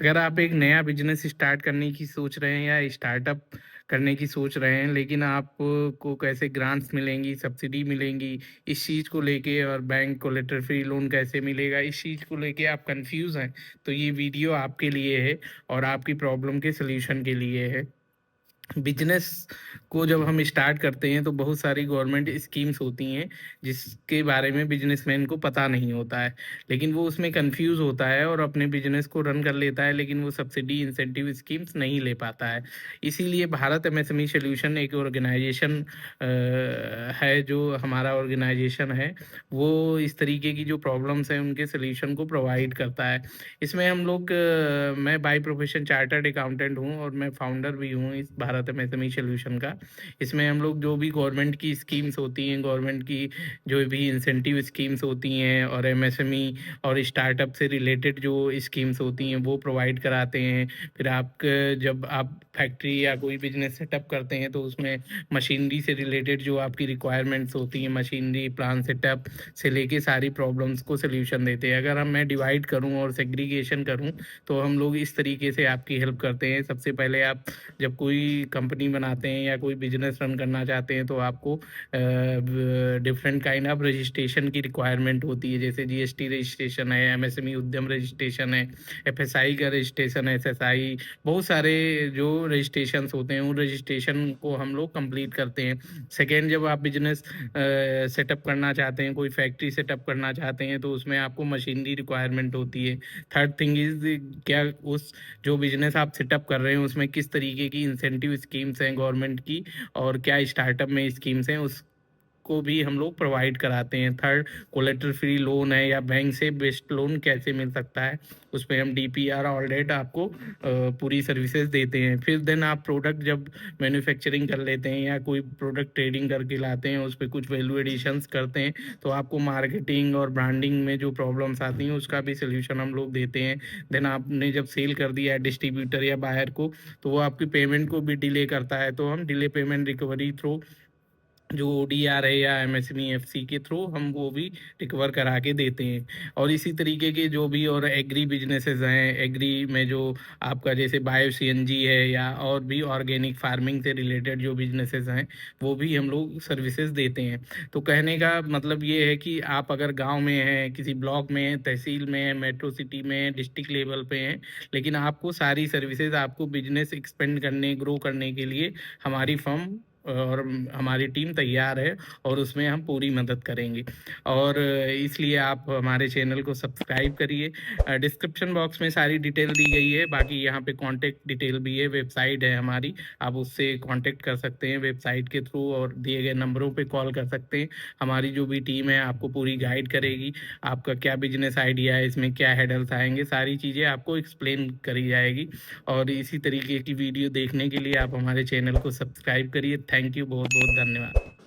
अगर आप एक नया बिज़नेस स्टार्ट करने की सोच रहे हैं या स्टार्टअप करने की सोच रहे हैं, लेकिन आपको कैसे ग्रांट्स मिलेंगी, सब्सिडी मिलेंगी, इस चीज़ को लेके और बैंक कोलेटरल फ्री लोन कैसे मिलेगा, इस चीज़ को लेके आप कन्फ्यूज़ हैं, तो ये वीडियो आपके लिए है और आपकी प्रॉब्लम के सॉल्यूशन के लिए है। बिजनेस को जब हम स्टार्ट करते हैं तो बहुत सारी गवर्नमेंट स्कीम्स होती हैं जिसके बारे में बिजनेसमैन को पता नहीं होता है, लेकिन वो उसमें कंफ्यूज होता है और अपने बिजनेस को रन कर लेता है, लेकिन वो सब्सिडी इंसेंटिव स्कीम्स नहीं ले पाता है। इसीलिए भारत एमएसएमई सॉल्यूशन एक ऑर्गेनाइजेशन है, जो हमारा ऑर्गेनाइजेशन है, वो इस तरीके की जो प्रॉब्लम्स हैं उनके सॉल्यूशन को प्रोवाइड करता है। इसमें हम लोग मैं बाय प्रोफेशन चार्टर्ड अकाउंटेंट हूँ और मैं फाउंडर भी हूँ इस भारत एमएसएमई सॉल्यूशन का। इसमें हम लोग जो भी गवर्नमेंट की स्कीम्स होती हैं, गवर्नमेंट की जो भी इंसेंटिव स्कीम्स होती हैं और एमएसएमई और स्टार्टअप से रिलेटेड जो स्कीम्स होती हैं वो प्रोवाइड कराते हैं। फिर जब आप फैक्ट्री या कोई बिजनेस सेटअप करते हैं तो उसमें मशीनरी से रिलेटेड जो आपकी रिक्वायरमेंट्स होती हैं, मशीनरी प्लान सेटअप से लेके सारी प्रॉब्लम्स को सॉल्यूशन देते हैं। अगर मैं डिवाइड करूं और सेग्रीगेशन करूं तो हम लोग इस तरीके से आपकी हेल्प करते हैं। सबसे पहले आप जब कोई कंपनी बनाते हैं या कोई बिजनेस रन करना चाहते हैं तो आपको डिफरेंट काइंड ऑफ रजिस्ट्रेशन की रिक्वायरमेंट होती है, जैसे जीएसटी रजिस्ट्रेशन है, एमएसएमई उद्यम रजिस्ट्रेशन है, एफएसआई का रजिस्ट्रेशन है, एसएसआई, बहुत सारे जो रजिस्ट्रेशंस होते हैं उन रजिस्ट्रेशन को हम लोग कंप्लीट करते हैं। सेकेंड, जब आप बिजनेस सेटअप करना चाहते हैं, कोई फैक्ट्री सेटअप करना चाहते हैं तो उसमें आपको मशीनरी रिक्वायरमेंट होती है। थर्ड थिंग इज, क्या उस जो बिजनेस आप सेटअप कर रहे हैं उसमें किस तरीके की इंसेंटिव स्कीम्स हैं गवर्नमेंट की और क्या स्टार्टअप में स्कीम्स हैं, उस को भी हम लोग प्रोवाइड कराते हैं। थर्ड, कोलेटरल फ्री लोन है या बैंक से बेस्ट लोन कैसे मिल सकता है, उस पर हम डीपीआर ऑडिट आपको पूरी सर्विसेज देते हैं। फिर देन आप प्रोडक्ट जब मैन्युफैक्चरिंग कर लेते हैं या कोई प्रोडक्ट ट्रेडिंग करके लाते हैं, उस पर कुछ वैल्यू एडिशंस करते हैं, तो आपको मार्केटिंग और ब्रांडिंग में जो प्रॉब्लम्स आती हैं उसका भी सोल्यूशन हम लोग देते हैं। देन आपने जब सेल कर दिया है डिस्ट्रीब्यूटर या बायर को, तो वो आपकी पेमेंट को भी डिले करता है, तो हम डिले पेमेंट रिकवरी थ्रू जो ओडीआर है या एमएसएमई एफसी के थ्रू हम वो भी रिकवर करा के देते हैं। और इसी तरीके के जो भी और एग्री बिजनेसेस हैं, एग्री में जो आपका जैसे बायो सीएनजी है या और भी ऑर्गेनिक फार्मिंग से रिलेटेड जो बिजनेसेस हैं वो भी हम लोग सर्विसेज देते हैं। तो कहने का मतलब ये है कि आप अगर गांव में हैं, किसी ब्लॉक में हैं, तहसील में हैं, मेट्रो सिटी में हैं, डिस्ट्रिक्ट लेवल पे हैं, लेकिन आपको सारी सर्विसेज, आपको बिजनेस एक्सपेंड करने, ग्रो करने के लिए हमारी फर्म और हमारी टीम तैयार है और उसमें हम पूरी मदद करेंगे। और इसलिए आप हमारे चैनल को सब्सक्राइब करिए। डिस्क्रिप्शन बॉक्स में सारी डिटेल दी गई है, बाकी यहाँ पे कांटेक्ट डिटेल भी है, वेबसाइट है हमारी, आप उससे कांटेक्ट कर सकते हैं वेबसाइट के थ्रू और दिए गए नंबरों पे कॉल कर सकते हैं। हमारी जो भी टीम है आपको पूरी गाइड करेगी, आपका क्या बिजनेस आइडिया है, इसमें क्या हैडल्स आएंगे, सारी चीज़ें आपको एक्सप्लेन करी जाएगी। और इसी तरीके की वीडियो देखने के लिए आप हमारे चैनल को सब्सक्राइब करिए। थैंक यू, बहुत बहुत धन्यवाद।